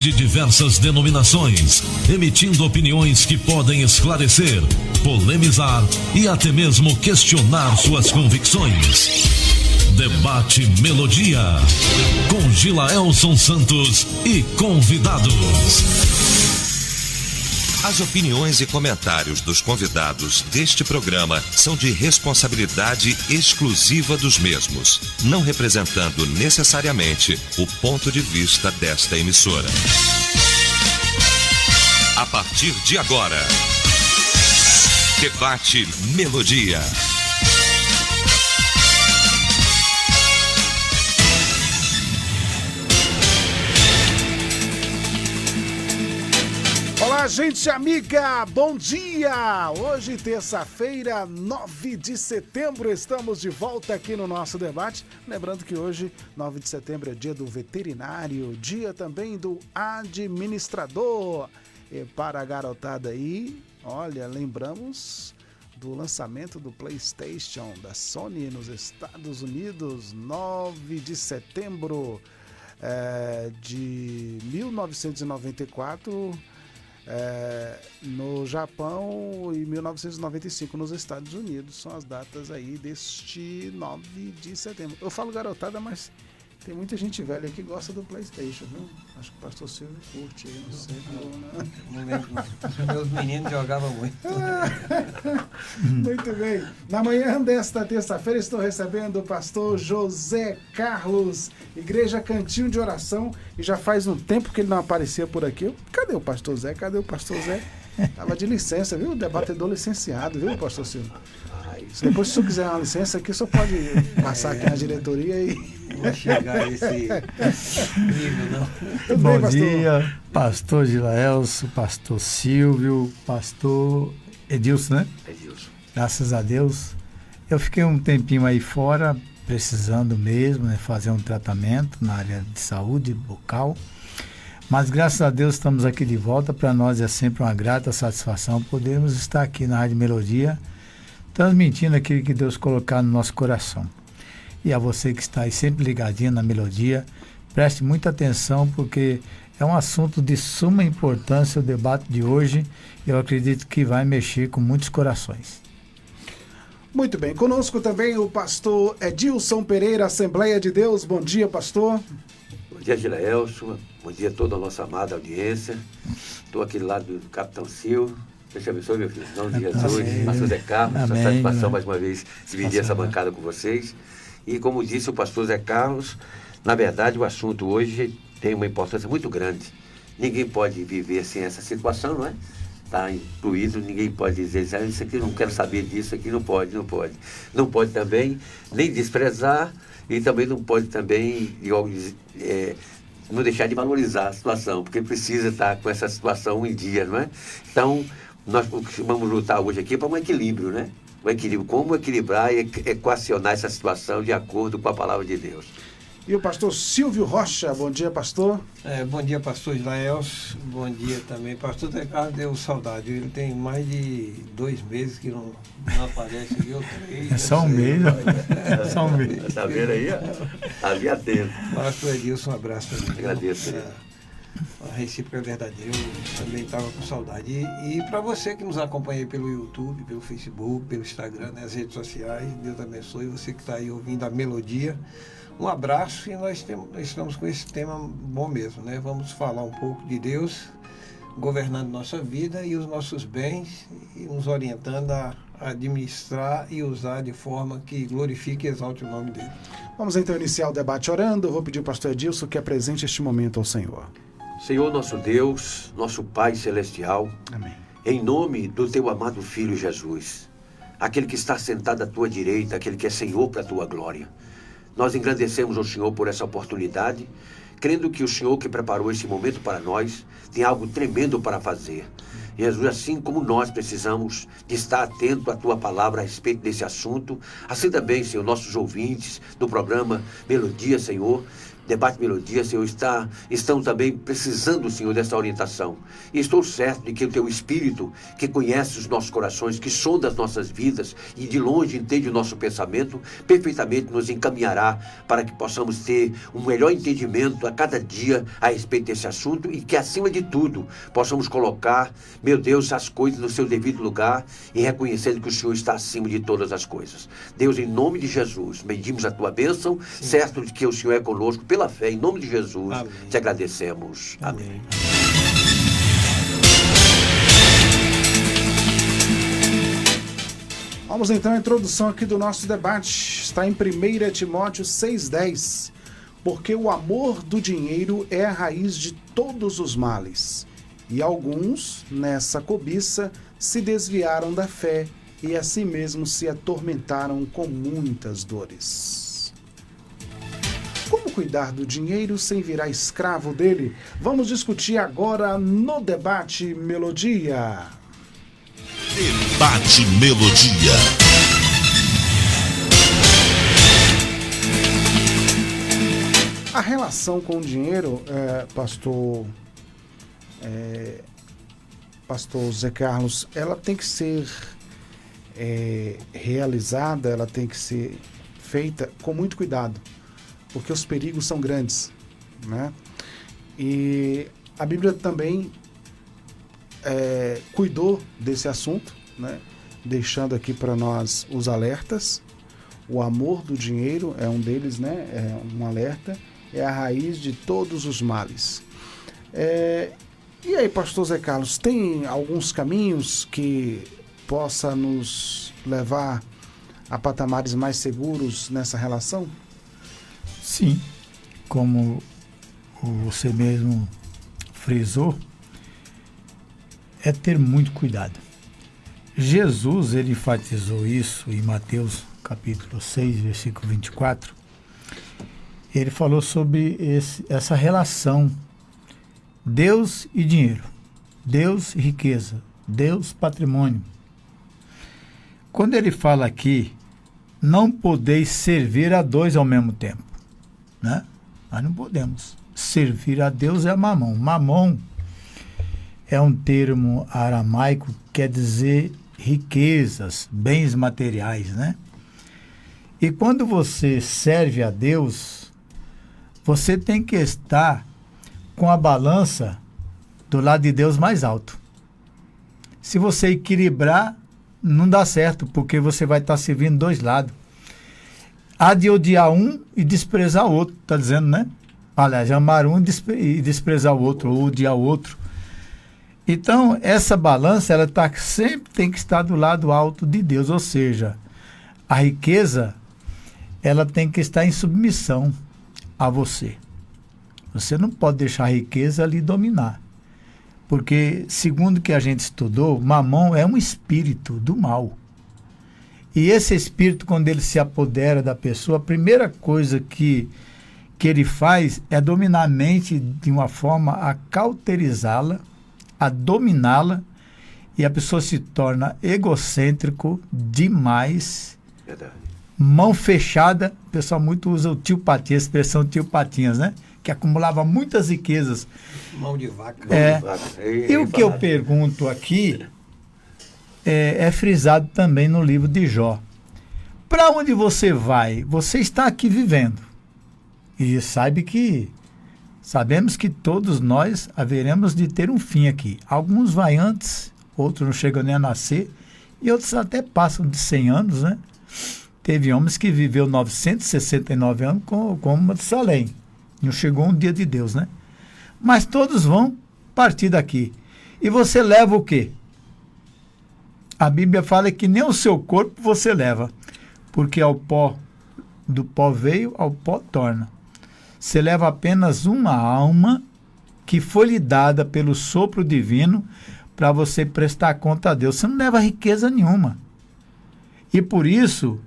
De diversas denominações, emitindo opiniões que podem esclarecer, polemizar e até mesmo questionar suas convicções. Debate Melodia, com Gilaelson Santos e convidados. As opiniões e comentários dos convidados deste programa são de responsabilidade exclusiva dos mesmos, não representando necessariamente o ponto de vista desta emissora. A partir de agora, Debate Melodia. Olá, gente amiga, bom dia! Hoje, terça-feira, 9 de setembro, estamos de volta aqui no nosso debate. Lembrando que hoje, 9 de setembro, é dia do veterinário, dia também do administrador. E para a garotada aí, olha, lembramos do lançamento do PlayStation da Sony nos Estados Unidos, 9 de setembro de 1994... no Japão e 1995 nos Estados Unidos. São as datas aí deste 9 de setembro. Eu falo garotada, mas tem muita gente velha que gosta do PlayStation, viu? Acho que o pastor Silvio curte aí, não sei. Não lembro, não. Meus meninos jogavam muito. Muito bem. Na manhã desta terça-feira estou recebendo o pastor José Carlos, Igreja Cantinho de Oração, e já faz um tempo que ele não aparecia por aqui. Cadê o pastor Zé? Cadê o pastor Zé? Tava de licença, viu? Debatedor licenciado, viu, pastor Silvio? Depois, se o senhor quiser uma licença aqui, o senhor pode passar aqui na diretoria e... Não chegar a esse nível, não. Tudo Bom bem, pastor? dia, pastor Gilaelson, pastor Silvio, pastor Edilson, né? Edilson. Graças a Deus. Eu fiquei um tempinho aí fora, precisando mesmo, né, fazer um tratamento na área de saúde bucal. Mas graças a Deus estamos aqui de volta. Para nós é sempre uma grata satisfação podermos estar aqui na Rádio Melodia, transmitindo aquilo que Deus colocar no nosso coração. E a você que está aí sempre ligadinho na Melodia, preste muita atenção, porque é um assunto de suma importância o debate de hoje. Eu acredito que vai mexer com muitos corações. Muito bem, conosco também o pastor Edilson Pereira, Assembleia de Deus. Bom dia, pastor. Bom dia, Gilaelson. Bom dia a toda a nossa amada audiência. Estou aqui do lado do Capitão Silvio. Deus te abençoe, meu filho. Em nome de Jesus. Pastor Zé Carlos, uma satisfação mais uma vez dividir essa bancada com vocês. E como disse o pastor Zé Carlos, na verdade o assunto hoje tem uma importância muito grande. Ninguém pode viver sem essa situação, não é? Está incluído, ninguém pode dizer, isso aqui eu não quero saber disso, aqui não pode. Não pode também nem desprezar e também não pode também não deixar de valorizar a situação, porque precisa estar com essa situação em dia, não é? Então, nós vamos lutar hoje aqui para um equilíbrio, né? Um equilíbrio, como equilibrar e equacionar essa situação de acordo com a palavra de Deus. E o pastor Silvio Rocha. Bom dia, pastor. Bom dia, pastor Gilaelson. Bom dia também. Pastor Zé Carlos deu saudade. Ele tem mais de 2 meses que não aparece, viu? 3. É só um mês, é só um mês. Está vendo aí? Ali atento. Pastor Edilson, um abraço para mim. Agradeço. A recíproca é verdadeira, eu também estava com saudade. E para você que nos acompanha aí pelo YouTube, pelo Facebook, pelo Instagram, nas redes sociais, Deus abençoe. Você que está aí ouvindo a Melodia, um abraço. E nós estamos com esse tema bom mesmo, né? Vamos falar um pouco de Deus governando nossa vida e os nossos bens e nos orientando a administrar e usar de forma que glorifique e exalte o nome dele. Vamos então iniciar o debate orando. Eu vou pedir ao pastor Edilson que apresente este momento ao Senhor. Senhor nosso Deus, nosso Pai Celestial, Amém. em nome do Teu amado Filho Jesus, aquele que está sentado à Tua direita, aquele que é Senhor para a Tua glória, nós engrandecemos o Senhor por essa oportunidade, crendo que o Senhor que preparou esse momento para nós tem algo tremendo para fazer. Jesus, assim como nós precisamos de estar atento à Tua palavra a respeito desse assunto, assim também, Senhor, nossos ouvintes do programa Melodia, Senhor, Debate Melodia, Senhor, estão também precisando, Senhor, dessa orientação. E estou certo de que o Teu Espírito, que conhece os nossos corações, que sonda as nossas vidas e de longe entende o nosso pensamento, perfeitamente nos encaminhará para que possamos ter um melhor entendimento a cada dia a respeito desse assunto e que, acima de tudo, possamos colocar, meu Deus, as coisas no seu devido lugar e reconhecendo que o Senhor está acima de todas as coisas. Deus, em nome de Jesus, pedimos a Tua bênção, certo de que o Senhor é conosco, pela fé, em nome de Jesus, amém. Te agradecemos. Amém. Vamos então à introdução aqui do nosso debate. Está em 1 Timóteo 6,10. Porque o amor do dinheiro é a raiz de todos os males. E alguns, nessa cobiça, se desviaram da fé e a si mesmos se atormentaram com muitas dores. Como cuidar do dinheiro sem virar escravo dele? Vamos discutir agora no Debate Melodia. Debate Melodia. A relação com o dinheiro, pastor Zé Carlos, ela tem que ser realizada, ela tem que ser feita com muito cuidado, porque os perigos são grandes, né? E a Bíblia também cuidou desse assunto, né? Deixando aqui para nós os alertas. O amor do dinheiro é um deles, né? É um alerta, é a raiz de todos os males. E aí, pastor Zé Carlos, tem alguns caminhos que possa nos levar a patamares mais seguros nessa relação? Sim, como você mesmo frisou, é ter muito cuidado. Jesus, ele enfatizou isso em Mateus capítulo 6, versículo 24. Ele falou sobre essa relação Deus e dinheiro, Deus e riqueza, Deus patrimônio. Quando ele fala aqui, não podeis servir a dois ao mesmo tempo, né? Nós não podemos. Servir a Deus é mamão. Mamão é um termo aramaico que quer dizer riquezas, bens materiais, né? E quando você serve a Deus, você tem que estar com a balança do lado de Deus mais alto. Se você equilibrar, não dá certo, porque você vai estar servindo dois lados. Há de odiar um e desprezar o outro, está dizendo, né? Aliás, amar um e desprezar o outro, ou odiar o outro. Então, essa balança, ela sempre tem que estar do lado alto de Deus, ou seja, a riqueza, ela tem que estar em submissão a você. Você não pode deixar a riqueza lhe dominar. Porque, segundo o que a gente estudou, Mamon é um espírito do mal. E esse espírito, quando ele se apodera da pessoa, a primeira coisa que ele faz é dominar a mente de uma forma a cauterizá-la, a dominá-la, e a pessoa se torna egocêntrico demais. Verdade. Mão fechada, o pessoal muito usa o tio Patinhas, a expressão tio Patinhas, né? Que acumulava muitas riquezas. Mão de vaca. E o que eu pergunto aqui é frisado também no livro de Jó. Para onde você vai? Você está aqui vivendo. E sabemos que todos nós haveremos de ter um fim aqui. Alguns vai antes, outros não chegam nem a nascer, e outros até passam de 100 anos, né? Teve homens que viveu 969 anos como Matusalém. Não chegou um dia de Deus, né? Mas todos vão partir daqui. E você leva o quê? A Bíblia fala que nem o seu corpo você leva, porque do pó veio, ao pó torna. Você leva apenas uma alma que foi lhe dada pelo sopro divino para você prestar conta a Deus. Você não leva riqueza nenhuma. E por isso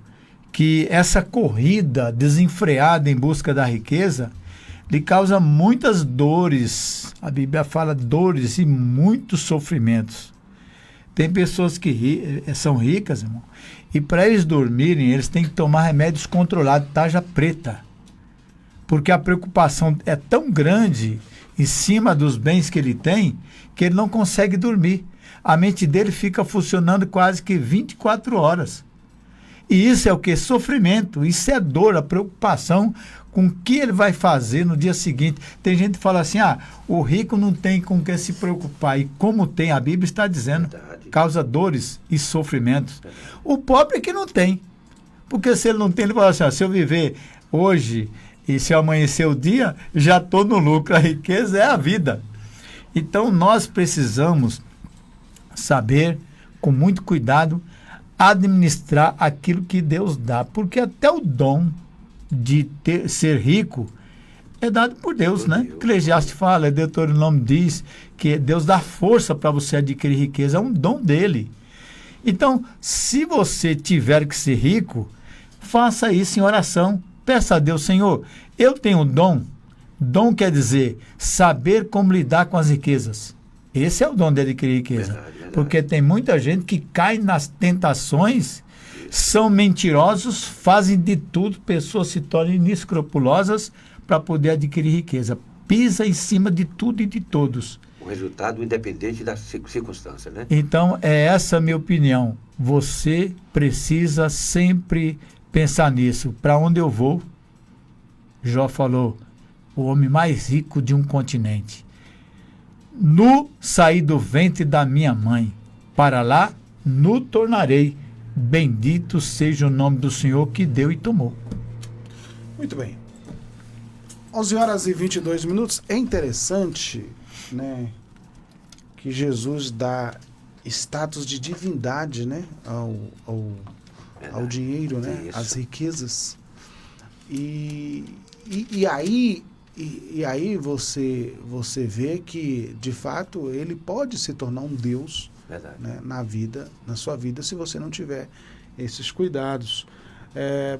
que essa corrida desenfreada em busca da riqueza lhe causa muitas dores. A Bíblia fala dores e muitos sofrimentos. Tem pessoas que são ricas, irmão, e para eles dormirem, eles têm que tomar remédios controlados, tarja preta. porque a preocupação é tão grande em cima dos bens que ele tem, que ele não consegue dormir. A mente dele fica funcionando quase que 24 horas. E isso é o quê? Sofrimento, isso é dor, a preocupação com o que ele vai fazer no dia seguinte. Tem gente que fala assim, o rico não tem com o que se preocupar. E como tem, a Bíblia está dizendo, causa dores e sofrimentos. O pobre é que não tem. Porque se ele não tem, ele fala assim, se eu viver hoje e se amanhecer o dia, já estou no lucro. A riqueza é a vida. Então nós precisamos saber, com muito cuidado, administrar aquilo que Deus dá, porque até o dom de ser rico é dado por Deus, né? Eclesiastes fala, Deuteronômio diz que Deus dá força para você adquirir riqueza, é um dom dele. Então, se você tiver que ser rico, faça isso em oração, peça a Deus, Senhor, eu tenho um dom. Dom quer dizer saber como lidar com as riquezas. Esse é o dom de adquirir riqueza. Verdade. Porque tem muita gente que cai nas tentações, são mentirosos, fazem de tudo, pessoas se tornam inescrupulosas para poder adquirir riqueza. Pisa em cima de tudo e de todos. O resultado independente da circunstância, né? Então, é essa a minha opinião. Você precisa sempre pensar nisso. Para onde eu vou? Jó falou, o homem mais rico de um continente. Nu saí do ventre da minha mãe, para lá nu tornarei. Bendito seja o nome do Senhor que deu e tomou. Muito bem. 11h22. É interessante, né, que Jesus dá status de divindade, né, ao dinheiro, né, às riquezas. E aí você vê que, de fato, ele pode se tornar um Deus, né, na sua vida, se você não tiver esses cuidados.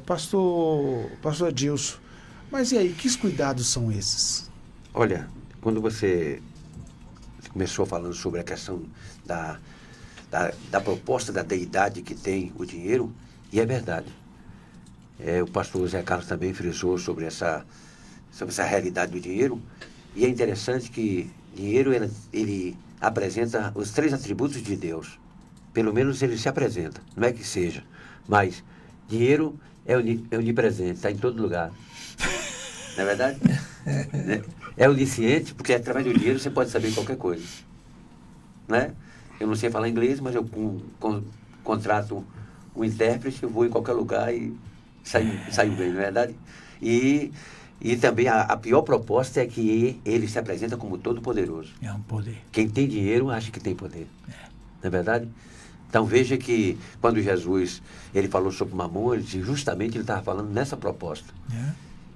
Pastor Adilson, mas e aí, que cuidados são esses? Olha, quando você começou falando sobre a questão da proposta da deidade que tem o dinheiro, e é verdade. O pastor Zé Carlos também frisou sobre essa realidade do dinheiro, e é interessante que dinheiro ele apresenta os 3 atributos de Deus. Pelo menos ele se apresenta, não é que seja, mas dinheiro é onipresente, está em todo lugar. Não é verdade? É onisciente, porque através do dinheiro você pode saber qualquer coisa, né? Eu não sei falar inglês, mas eu contrato um intérprete, eu vou em qualquer lugar e saio bem, não é verdade? E também a pior proposta é que ele se apresenta como todo-poderoso. É um poder. Quem tem dinheiro acha que tem poder. Não é verdade? Então veja que quando Jesus ele falou sobre Mamon, justamente ele estava falando nessa proposta.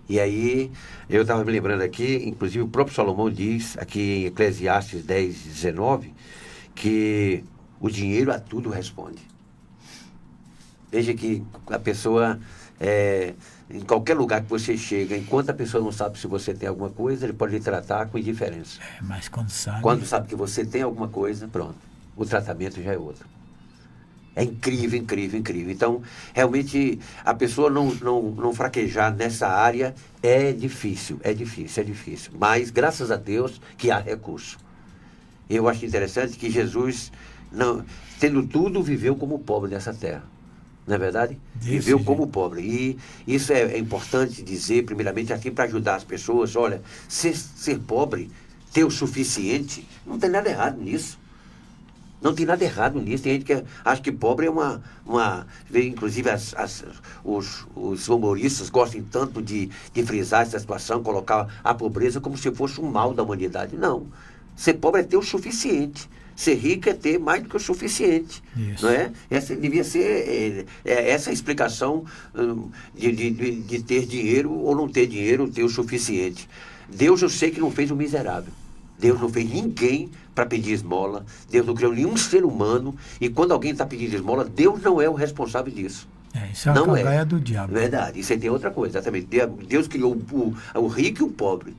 E aí, eu estava me lembrando aqui, inclusive o próprio Salomão diz, aqui em Eclesiastes 10:19, que o dinheiro a tudo responde. Veja que a pessoa, em qualquer lugar que você chega, enquanto a pessoa não sabe se você tem alguma coisa, ele pode lhe tratar com indiferença. Mas quando sabe... Quando sabe que você tem alguma coisa, pronto, o tratamento já é outro. É incrível, incrível, incrível. Então, realmente, a pessoa não fraquejar nessa área é difícil. Mas, graças a Deus, que há recurso. Eu acho interessante que Jesus, tendo tudo, viveu como pobre nessa terra. Não é verdade? Viveu como pobre. E isso é importante dizer, primeiramente, aqui para ajudar as pessoas. Olha, ser pobre, ter o suficiente, não tem nada errado nisso. Não tem nada errado nisso. Tem gente que acha que pobre é uma inclusive os humoristas gostam tanto de frisar essa situação, colocar a pobreza como se fosse um mal da humanidade. Não. Ser pobre é ter o suficiente. Ser rico é ter mais do que o suficiente. Isso. Não é? Essa devia ser essa explicação de ter dinheiro ou não ter dinheiro, ter o suficiente. Deus, eu sei que não fez o miserável. Deus não fez ninguém para pedir esmola. Deus não criou nenhum ser humano. E quando alguém está pedindo esmola, Deus não é o responsável disso. Isso é uma cagaia do diabo. Verdade. Isso aí tem outra coisa, exatamente. Deus criou o rico e o pobre.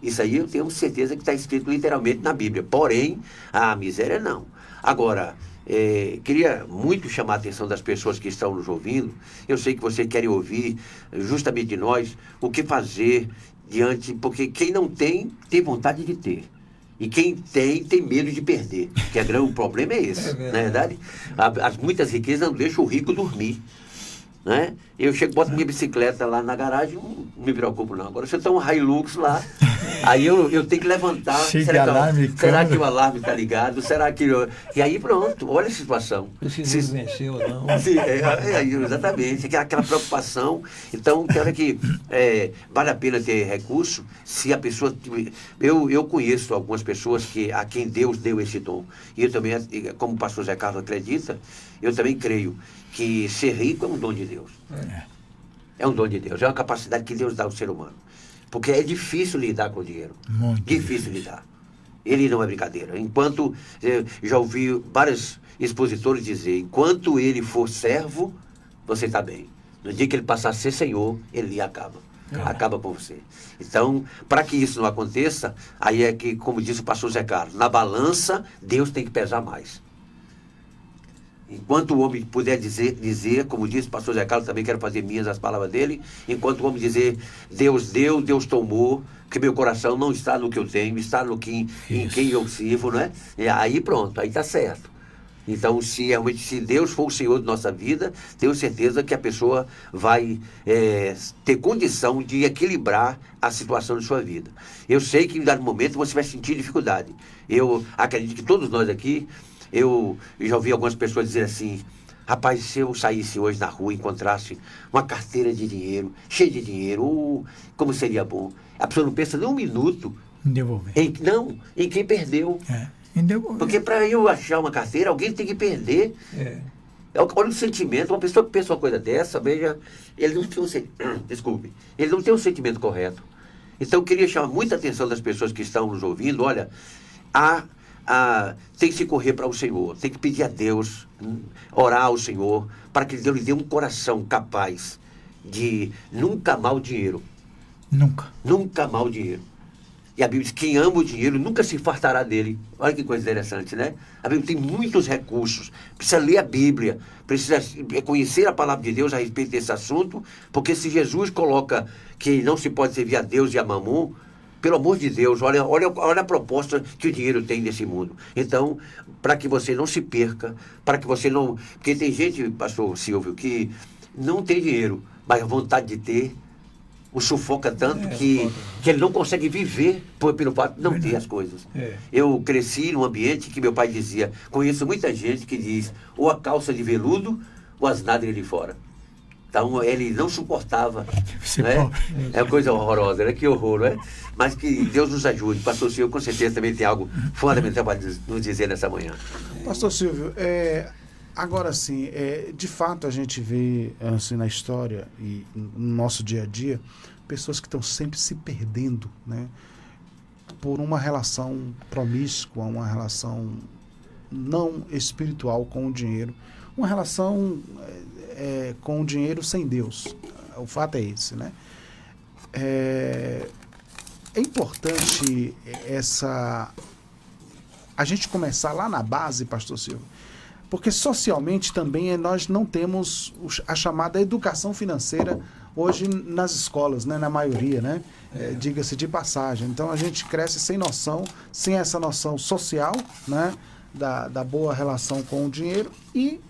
Isso aí eu tenho certeza que está escrito literalmente na Bíblia. Porém, a miséria não. Agora, queria muito chamar a atenção das pessoas que estão nos ouvindo. Eu sei que vocês querem ouvir justamente de nós o que fazer porque quem não tem vontade de ter. E quem tem medo de perder. Que o problema é esse, não é verdade? Muitas riquezas não deixam o rico dormir. Né? Eu boto minha bicicleta lá na garagem, não me preocupo não. Agora, se eu tenho um Hilux lá, aí eu tenho que levantar. Será que o alarme está ligado? Será que... E aí pronto, olha a situação. Se venceu ou não. Exatamente, aquela preocupação. Então, quero que vale a pena ter recurso se a pessoa... Eu conheço algumas pessoas a quem Deus deu esse dom. E eu também, como o pastor Zé Carlos acredita, eu também creio que ser rico é um dom de Deus. É um dom de Deus, é uma capacidade que Deus dá ao ser humano. Porque é difícil lidar com o dinheiro. Muito difícil lidar. Ele não é brincadeira. Enquanto, já ouvi vários expositores dizer, enquanto ele for servo, você está bem. No dia que ele passar a ser senhor, ele acaba. Acaba com você. Então, para que isso não aconteça, aí é que, como disse o pastor Zé Carlos, na balança, Deus tem que pesar mais. Enquanto o homem puder dizer, como disse o pastor Zé Carlos, também quero fazer minhas as palavras dele, enquanto o homem dizer, Deus deu, Deus tomou, que meu coração não está no que eu tenho, está em quem eu sirvo, né? E aí pronto, aí está certo. Então, se Deus for o Senhor de nossa vida, tenho certeza que a pessoa vai ter condição de equilibrar a situação de sua vida. Eu sei que em dado momento você vai sentir dificuldade. Eu acredito que todos nós aqui, eu já ouvi algumas pessoas dizer assim, rapaz, se eu saísse hoje na rua e encontrasse uma carteira de dinheiro, cheia de dinheiro, como seria bom. A pessoa não pensa nem um minuto em quem perdeu. Porque para eu achar uma carteira, alguém tem que perder. Olha o sentimento, uma pessoa que pensa uma coisa dessa, veja, ele não tem um sentimento correto. Então eu queria chamar muita atenção das pessoas que estão nos ouvindo, olha, tem que se correr para o Senhor, tem que pedir a Deus, orar ao Senhor, para que Deus lhe dê um coração capaz de nunca amar o dinheiro. Nunca amar o dinheiro. E a Bíblia diz, quem ama o dinheiro nunca se fartará dele. Olha que coisa interessante, né? A Bíblia tem muitos recursos. Precisa ler a Bíblia, precisa conhecer a palavra de Deus a respeito desse assunto, porque se Jesus coloca que não se pode servir a Deus e a Mamon, pelo amor de Deus, olha a proposta que o dinheiro tem nesse mundo. Então, para que você não se perca, para que você não... Porque tem gente, pastor Silvio, que não tem dinheiro, mas a vontade de ter o sufoca tanto que ele não consegue viver pelo fato de não ter as coisas. Eu cresci num ambiente que meu pai dizia, conheço muita gente que diz, ou a calça de veludo, ou as nádegas de fora. Então, ele não suportava, né? É uma coisa horrorosa, né? Que horror, né? Mas que Deus nos ajude. Pastor Silvio, com certeza, também tem algo fundamental para nos dizer nessa manhã. Pastor Silvio, agora sim, de fato a gente vê assim, na história e no nosso dia a dia, pessoas que estão sempre se perdendo, né? Por uma relação promíscua, uma relação não espiritual com o dinheiro, uma relação... com o dinheiro sem Deus. O fato é esse, né? É importante a gente começar lá na base, pastor Silvio, porque socialmente também nós não temos a chamada educação financeira hoje nas escolas, né? Na maioria, né? Diga-se de passagem. Então a gente cresce sem noção, sem essa noção social, né? Da boa relação com o dinheiro e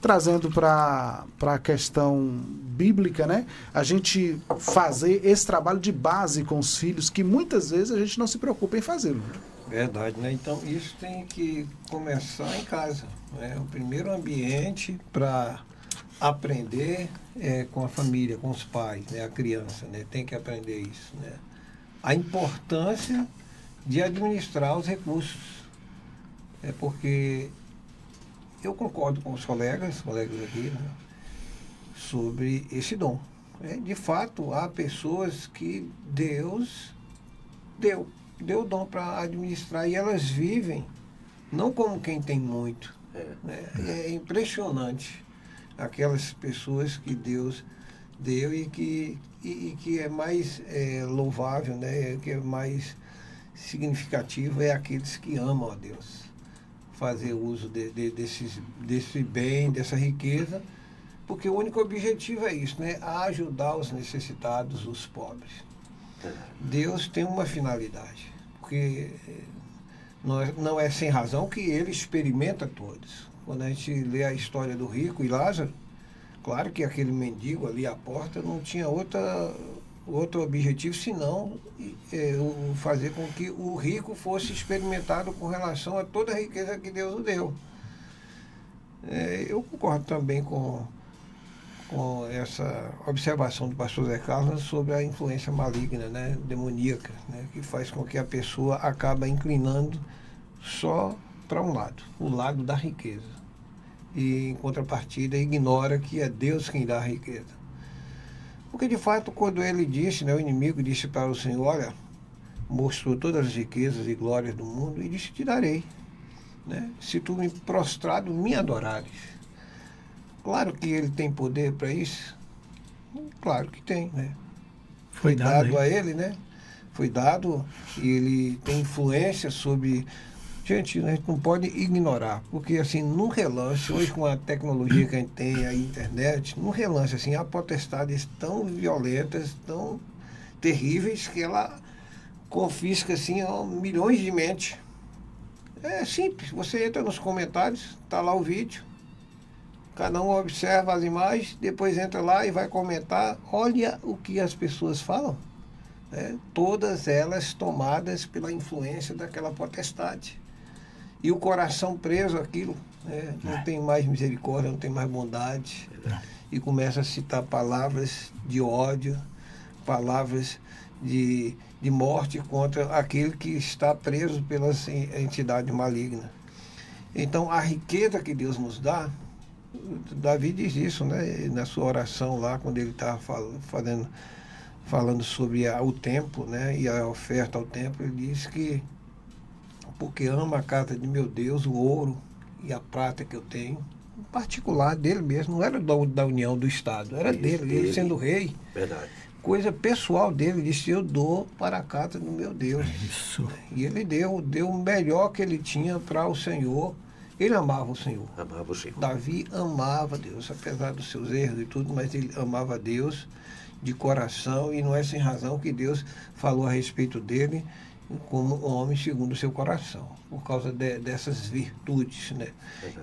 trazendo para a questão bíblica, né? A gente fazer esse trabalho de base com os filhos, que muitas vezes a gente não se preocupa em fazê-lo. Verdade, né? Então isso tem que começar em casa, né? O primeiro ambiente para aprender com a família, com os pais, né? A criança, né? Tem que aprender isso, né? A importância de administrar os recursos. Porque eu concordo com os colegas aqui, né, sobre esse dom. De fato, há pessoas que Deus deu o dom para administrar e elas vivem não como quem tem muito. É impressionante aquelas pessoas que Deus deu e que é mais louvável, né, que é mais significativo, é aqueles que amam a Deus. Fazer uso desse bem, dessa riqueza, porque o único objetivo é isso, né? Ajudar os necessitados, os pobres. Deus tem uma finalidade, porque não é sem razão que ele experimenta todos. Quando a gente lê a história do rico e Lázaro, claro que aquele mendigo ali à porta não tinha outro objetivo senão fazer com que o rico fosse experimentado com relação a toda a riqueza que Deus o deu. Eu concordo também com essa observação do pastor Zé Carlos sobre a influência maligna, né, demoníaca, né, que faz com que a pessoa acaba inclinando só para um lado, o lado da riqueza. E, em contrapartida, ignora que é Deus quem dá a riqueza. Porque, de fato, quando ele disse, né, o inimigo disse para o Senhor, olha, mostrou todas as riquezas e glórias do mundo e disse, te darei, né, se tu me prostrado me adorares. Claro que ele tem poder para isso. Claro que tem, né? Foi dado a ele, né? Foi dado e ele tem influência sobre... Gente, a gente não pode ignorar, porque assim, num relance, hoje com a tecnologia que a gente tem, a internet, num relance, assim, há potestades tão violentas, tão terríveis, que ela confisca, assim, milhões de mentes. É simples, você entra nos comentários, tá lá o vídeo, cada um observa as imagens, depois entra lá e vai comentar. Olha o que as pessoas falam. Todas elas tomadas pela influência daquela potestade. E o coração preso àquilo, não tem mais misericórdia, não tem mais bondade. E começa a citar palavras de ódio, palavras de morte contra aquele que está preso pela entidade maligna. Então, a riqueza que Deus nos dá, Davi diz isso, né, na sua oração lá, quando ele estava falando sobre o templo, né, e a oferta ao templo, ele diz que porque ama a casa de meu Deus, o ouro e a prata que eu tenho, em particular dele mesmo, não era da União, do Estado, era dele, ele sendo rei. Verdade. Coisa pessoal dele, ele disse, eu dou para a casa do meu Deus. Isso. E ele deu o melhor que ele tinha para o Senhor. Ele amava o Senhor. Amava o Senhor. Davi amava Deus, apesar dos seus erros e tudo, mas ele amava Deus de coração, e não é sem razão que Deus falou a respeito dele como um homem segundo o seu coração, por causa dessas virtudes, né?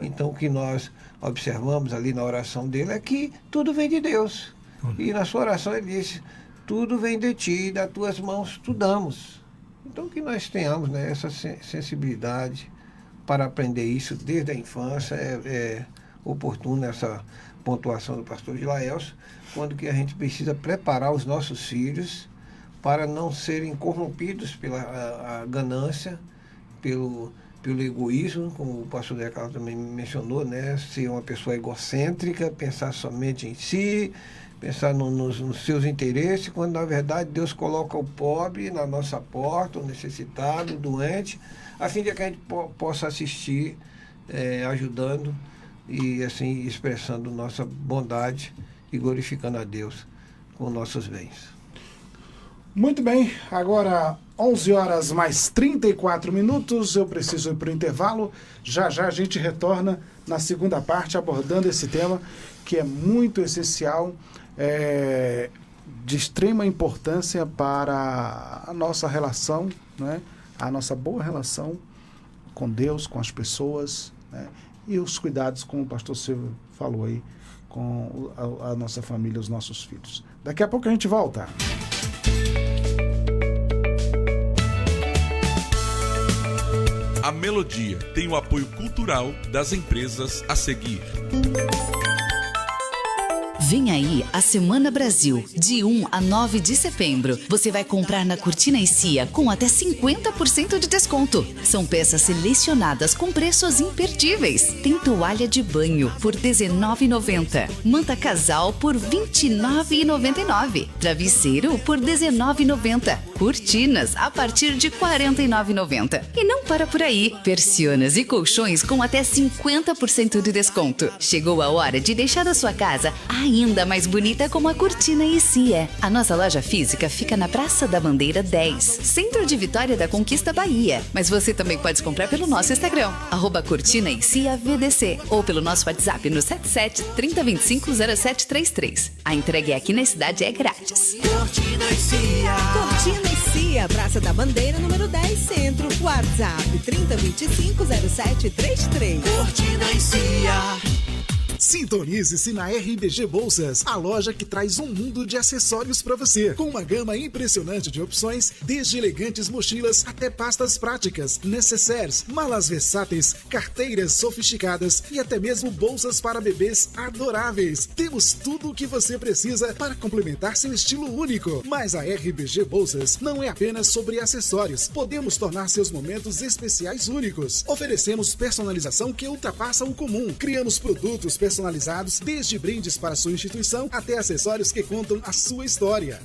Então, o que nós observamos ali na oração dele é que tudo vem de Deus. E na sua oração ele disse, tudo vem de ti, das tuas mãos tu damos. Então, que nós tenhamos, né, essa sensibilidade para aprender isso desde a infância. É oportuna essa pontuação do pastor Gilaelso, quando que a gente precisa preparar os nossos filhos para não serem corrompidos pela a ganância, pelo egoísmo, como o pastor Zé Carlos também mencionou, né? Ser uma pessoa egocêntrica, pensar somente em si, pensar nos seus interesses, quando na verdade Deus coloca o pobre na nossa porta, o necessitado, o doente, a fim de que a gente possa assistir, ajudando e assim expressando nossa bondade e glorificando a Deus com nossos bens. Muito bem, agora 11 horas mais 34 minutos, eu preciso ir para o intervalo. Já já a gente retorna na segunda parte abordando esse tema que é muito essencial, de extrema importância para a nossa relação, né? A nossa boa relação com Deus, com as pessoas, né? E os cuidados, como o pastor Silvio falou aí, com a nossa família, os nossos filhos. Daqui a pouco a gente volta. A Melodia tem o apoio cultural das empresas a seguir. Vem aí a Semana Brasil, de 1 a 9 de setembro. Você vai comprar na Cortina e Cia com até 50% de desconto. São peças selecionadas com preços imperdíveis. Tem toalha de banho por R$ 19,90. Manta casal por R$ 29,99. Travesseiro por R$ 19,90. Cortinas a partir de R$ 49,90. E não para por aí. Persianas e colchões com até 50% de desconto. Chegou a hora de deixar a sua casa ainda ainda mais bonita com a Cortina ICIA. A nossa loja física fica na Praça da Bandeira 10, centro de Vitória da Conquista, Bahia. Mas você também pode comprar pelo nosso Instagram, @CortinaICIAVDC, ou pelo nosso WhatsApp no 77 3025 0733. A entrega aqui na cidade é grátis. Cortina ICIA, Praça da Bandeira, número 10, Centro. WhatsApp 3025 0733. Cortina ICIA. Sintonize-se na RBG Bolsas, a loja que traz um mundo de acessórios para você, com uma gama impressionante de opções, desde elegantes mochilas até pastas práticas, necessaires, malas versáteis, carteiras sofisticadas e até mesmo bolsas para bebês adoráveis. Temos tudo o que você precisa para complementar seu estilo único. Mas a RBG Bolsas não é apenas sobre acessórios. Podemos tornar seus momentos especiais únicos. Oferecemos personalização que ultrapassa o comum. Criamos produtos personalizados, desde brindes para sua instituição até acessórios que contam a sua história.